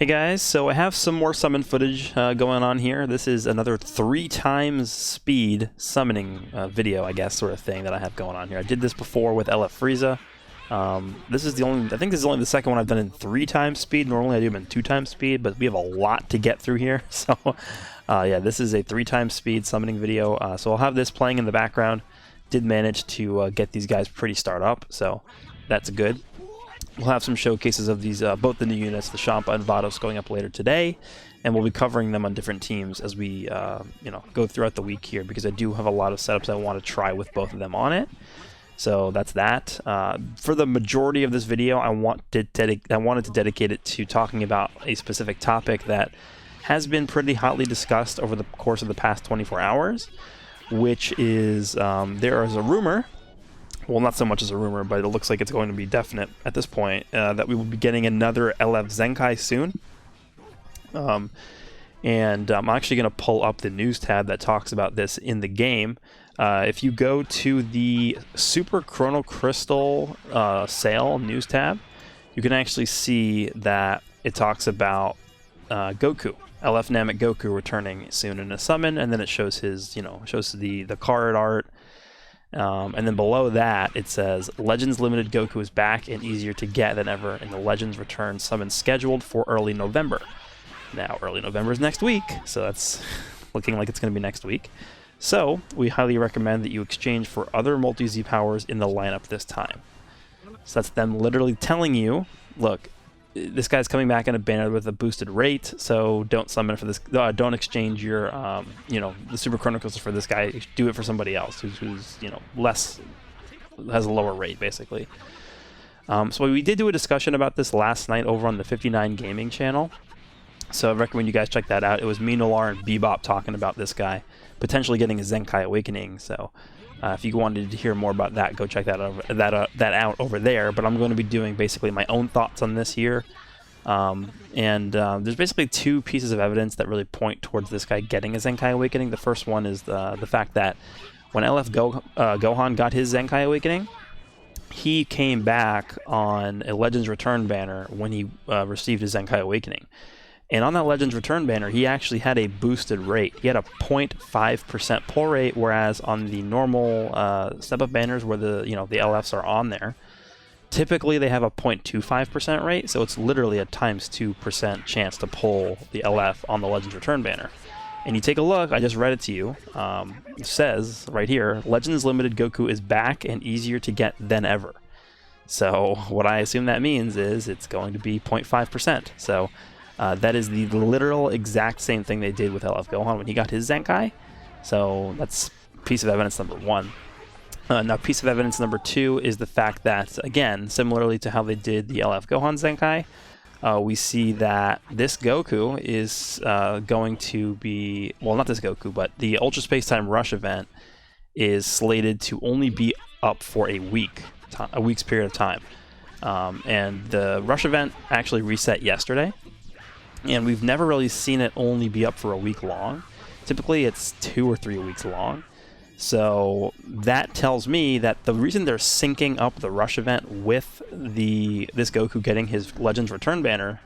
Hey guys, so I have some more summon footage going on here. This is another 3 times speed summoning video, I guess, sort of thing that I have going on here. I did this before with LF Frieza. This is the only, I think this is only the second one I've done in 3 times speed. Normally I do them in 2 times speed, but we have a lot to get through here. So yeah, this is a 3 times speed summoning video. So I'll have this playing in the background. Did manage to get these guys pretty start up, so that's good. We'll have some showcases of these, both the new units, the CHAMPA and VADOS, going up later today, and we'll be covering them on different teams as we, go throughout the week here, because I do have a lot of setups I want to try with both of them on it. So that's that. For the majority of this video, I wanted to dedicate it to talking about a specific topic that has been pretty hotly discussed over the course of the past 24 hours, which is there is a rumor. Well, not so much as a rumor, but it looks like it's going to be definite at this point, that we will be getting another LF ZENKAI soon. And I'm actually going to pull up the news tab that talks about this in the game. If you go to the Super Chrono Crystal sale news tab, you can actually see that it talks about Goku, LF NAMEK Goku, returning soon in a summon, and then it shows his, shows the card art. And then below that, it says, Legends Limited Goku is back and easier to get than ever in the Legends Return summon scheduled for early November. Now, early November is next week, so that's looking like it's going to be next week. So, we highly recommend that you exchange for other multi-Z powers in the lineup this time. So that's them literally telling you, look, this guy's coming back in a banner with a boosted rate, so don't summon for this. Don't exchange your, the Super Chrono Crystals for this guy. Do it for somebody else who's less, has a lower rate, basically. So we did do a discussion about this last night over on the 59 Gaming channel. So I recommend you guys check that out. It was me, Nolar, and Bebop talking about this guy potentially getting a ZENKAI Awakening. So if you wanted to hear more about that, go check that out over there. But I'm going to be doing basically my own thoughts on this here. There's basically 2 pieces of evidence that really point towards this guy getting a ZENKAI Awakening. The first one is the fact that when LF Gohan got his ZENKAI Awakening, he came back on a Legends Return banner when he received his ZENKAI Awakening. And on that Legends Return banner, he actually had a boosted rate. He had a 0.5% pull rate, whereas on the normal step-up banners where the LFs are on there, typically they have a 0.25% rate, so it's literally a times 2% chance to pull the LF on the Legends Return banner. And you take a look, I just read it to you, it says right here, Legends Limited Goku is back and easier to get than ever. So what I assume that means is it's going to be 0.5%. So that is the literal exact same thing they did with LF Gohan when he got his ZENKAI. So that's piece of evidence number 1. Now, piece of evidence number 2 is the fact that, again, similarly to how they did the LF Gohan ZENKAI, we see that this Goku is going to be, well, not this Goku, but the Ultra Space Time Rush event is slated to only be up for a week's period of time. And the Rush event actually reset yesterday. And we've never really seen it only be up for a week long. Typically it's 2 or 3 weeks long. So that tells me that the reason they're syncing up the Rush event with this Goku getting his Legends Return banner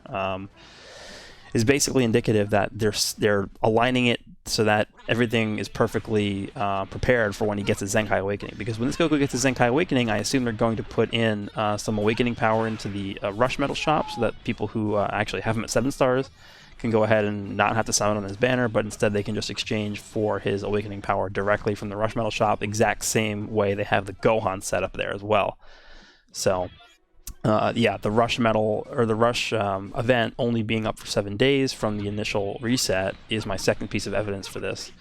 is basically indicative that they're aligning it so that everything is perfectly prepared for when he gets his ZENKAI Awakening. Because when this Goku gets his ZENKAI Awakening, I assume they're going to put in some Awakening power into the Rush Metal shop, so that people who actually have him at 7 stars can go ahead and not have to summon on his banner, but instead they can just exchange for his Awakening power directly from the Rush Metal shop, exact same way they have the Gohan set up there as well. So yeah, the Rush Metal, or the Rush event only being up for 7 days from the initial reset is my second piece of evidence for this.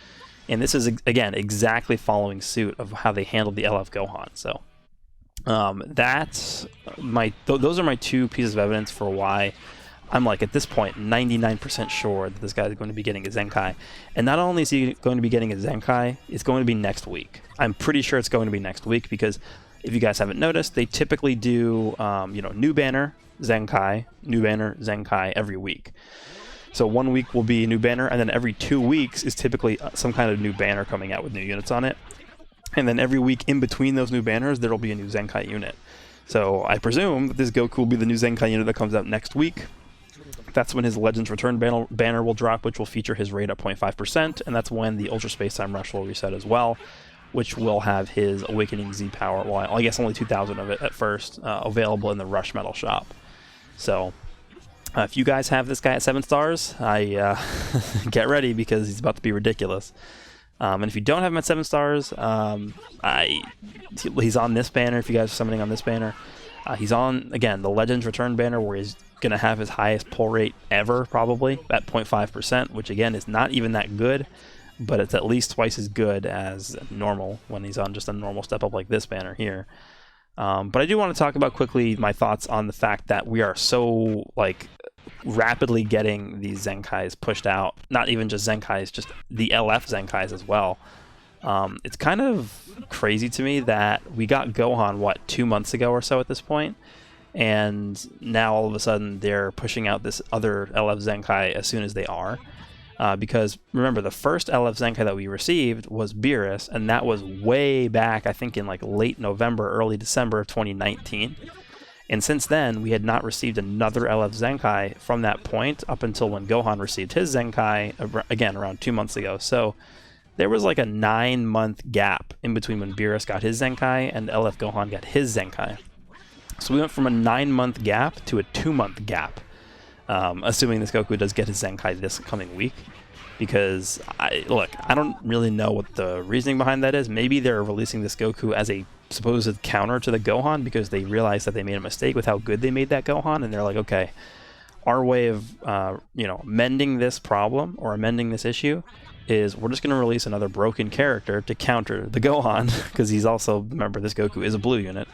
And this is, again, exactly following suit of how they handled the LF Gohan. So those are my 2 pieces of evidence for why I'm, like, at this point, 99% sure that this guy is going to be getting a ZENKAI. And not only is he going to be getting a ZENKAI, it's going to be next week. I'm pretty sure it's going to be next week, because if you guys haven't noticed, they typically do, new banner, ZENKAI every week. So 1 week will be a new banner, and then every 2 weeks is typically some kind of new banner coming out with new units on it. And then every week in between those new banners, there will be a new ZENKAI unit. So I presume that this Goku will be the new ZENKAI unit that comes out next week. that's when his Legends Return banner will drop, which will feature his rate at 0.5%, and that's when the Ultra Space Time Rush will reset as well, which will have his Awakening Z power, well, I guess only 2,000 of it at first, available in the Rush Metal shop. So, if you guys have this guy at 7 stars, get ready because he's about to be ridiculous. And if you don't have him at 7 stars, he's on this banner. If you guys are summoning on this banner, he's on, again, the Legends Return banner where he's going to have his highest pull rate ever, probably, at 0.5%, which, again, is not even that good, but it's at least twice as good as normal when he's on just a normal step up like this banner here. But I do want to talk about quickly my thoughts on the fact that we are so, like, rapidly getting these Zenkais pushed out. Not even just Zenkais, just the LF Zenkais as well. It's kind of crazy to me that we got Gohan, what, 2 months ago or so at this point, and now all of a sudden they're pushing out this other LF Zenkai as soon as they are. Because remember, the first LF Zenkai that we received was Beerus, and that was way back, I think in like late November, early December of 2019. And since then, we had not received another LF Zenkai from that point up until when Gohan received his Zenkai, again, around 2 months ago. So there was like a 9-month gap in between when Beerus got his Zenkai and LF Gohan got his Zenkai. So we went from a 9-month gap to a 2-month gap. Assuming this Goku does get his Zenkai this coming week, because I don't really know what the reasoning behind that is. Maybe they're releasing this Goku as a supposed counter to the Gohan because they realized that they made a mistake with how good they made that Gohan, and they're like, okay, our way of mending this problem or amending this issue is we're just going to release another broken character to counter the Gohan, because he's also, remember, this Goku is a blue unit.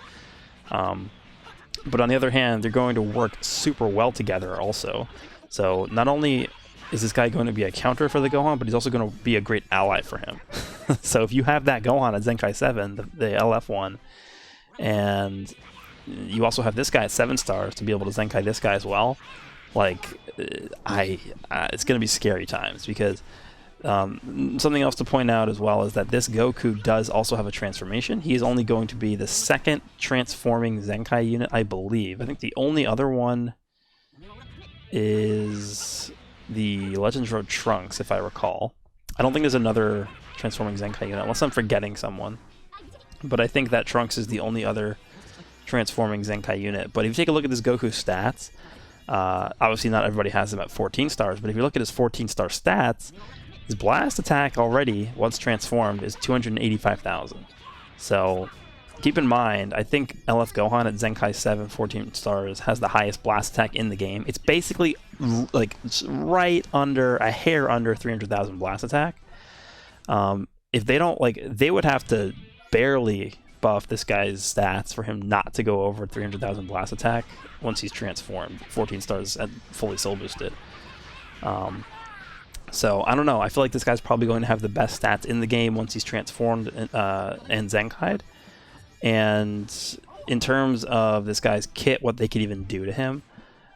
But on the other hand, they're going to work super well together also. So not only is this guy going to be a counter for the Gohan, but he's also going to be a great ally for him. So if you have that Gohan at Zenkai 7, the LF one, and you also have this guy at 7 stars to be able to Zenkai this guy as well, like, it's going to be scary times, because something else to point out as well is that this Goku does also have a transformation. He is only going to be the second transforming Zenkai unit, I believe. I think the only other one is the Legends Road Trunks, if I recall. I don't think there's another transforming Zenkai unit, unless I'm forgetting someone. But I think that Trunks is the only other transforming Zenkai unit. But if you take a look at this Goku stats, obviously not everybody has him at 14 stars, but if you look at his 14-star stats, his blast attack already, once transformed, is 285,000. So keep in mind, I think LF Gohan at Zenkai 7, 14 stars, has the highest blast attack in the game. It's basically like right under, a hair under 300,000 blast attack. If they don't, like, they would have to barely buff this guy's stats for him not to go over 300,000 blast attack once he's transformed. 14 stars and fully soul boosted. So, I don't know. I feel like this guy's probably going to have the best stats in the game once he's transformed and Zenkai'd. And in terms of this guy's kit, what they could even do to him,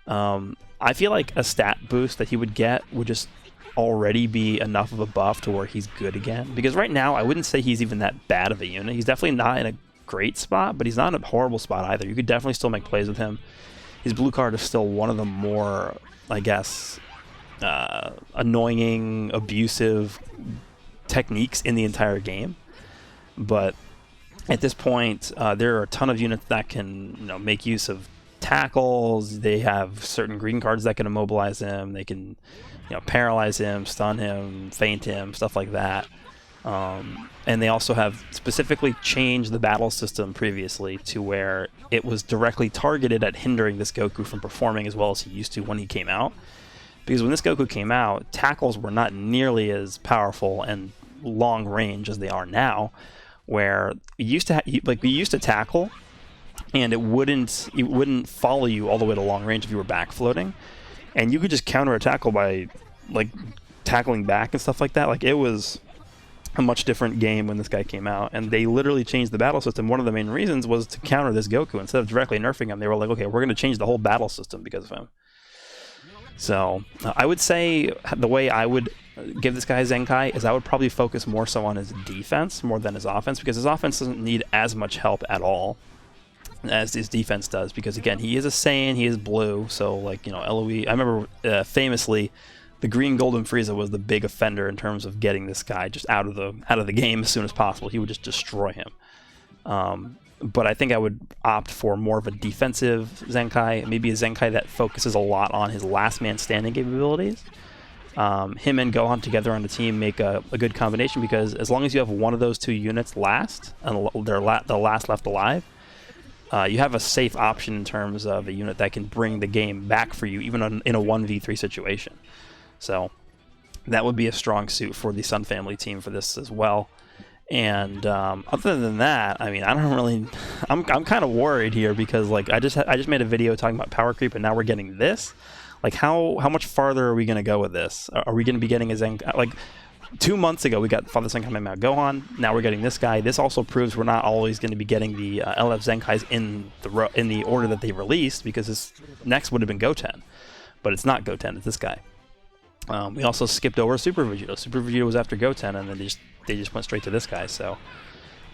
I feel like a stat boost that he would get would just already be enough of a buff to where he's good again. Because right now, I wouldn't say he's even that bad of a unit. He's definitely not in a great spot, but he's not in a horrible spot either. You could definitely still make plays with him. His blue card is still one of the more, I guess, annoying, abusive techniques in the entire game. But at this point, there are a ton of units that can, make use of tackles. They have certain green cards that can immobilize him. They can, paralyze him, stun him, feint him, stuff like that. And they also have specifically changed the battle system previously to where it was directly targeted at hindering this Goku from performing as well as he used to when he came out. Because when this Goku came out, tackles were not nearly as powerful and long range as they are now, where we used to tackle, and it wouldn't follow you all the way to long range if you were back floating, and you could just counter a tackle by tackling back and stuff like that. Like, it was a much different game when this guy came out, and they literally changed the battle system. One of the main reasons was to counter this Goku. Instead of directly nerfing him, they were like, okay, we're going to change the whole battle system because of him. So I would say the way I would give this guy Zenkai is I would probably focus more so on his defense more than his offense, because his offense doesn't need as much help at all. as his defense does, because again, he is a Saiyan, he is blue, so like, you know, LOE, I remember famously the green golden Frieza was the big offender in terms of getting this guy just out of the game as soon as possible. He would just destroy him. But I think I would opt for more of a defensive Zenkai, maybe a Zenkai that focuses a lot on his last man standing capabilities. Him and Gohan together on the team make a good combination, because as long as you have one of those two units last, and they're the last left alive, you have a safe option in terms of a unit that can bring the game back for you, even in a 1v3 situation. So that would be a strong suit for the Sun family team for this as well. And other than that, I mean, I don't really, I'm kind of worried here, because like I just made a video talking about power creep, and now we're getting this. Like how much farther are we going to go with this? Are we going to be getting a Zenkai? Like 2 months ago we got Father Son coming out Gohan. Now we're getting this guy. This also proves we're not always going to be getting the LF Zenkais in the order that they released, because this next would have been Goten, but it's not Goten. It's this guy. We also skipped over Super Vegeta. Super Vegeta was after Goten, and then they just went straight to this guy. So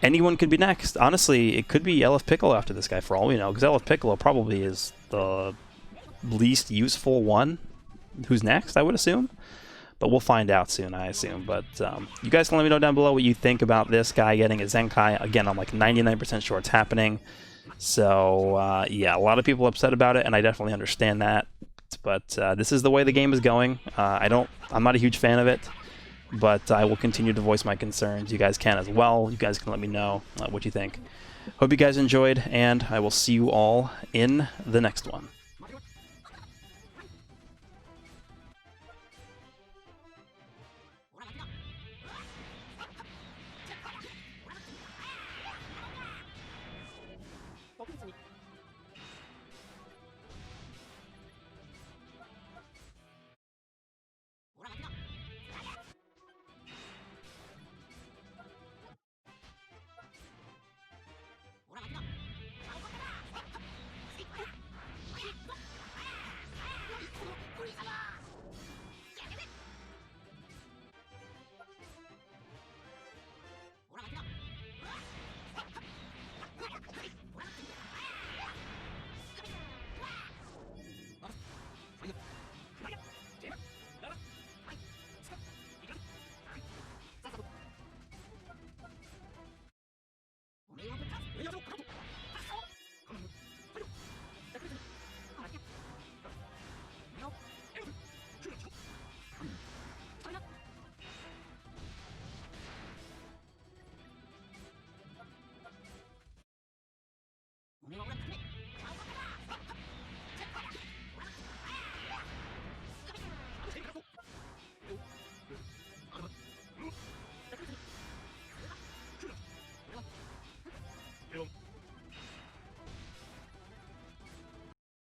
anyone could be next. Honestly, it could be LF Piccolo after this guy, for all we know, because LF Piccolo probably is the least useful one who's next, I would assume. But we'll find out soon, I assume. But you guys can let me know down below what you think about this guy getting a Zenkai. Again, I'm like 99% sure it's happening. So yeah, a lot of people upset about it, and I definitely understand that. But this is the way the game is going. I'm not a huge fan of it, but I will continue to voice my concerns. You guys can as well. You guys can let me know what you think. Hope you guys enjoyed, and I will see you all in the next one.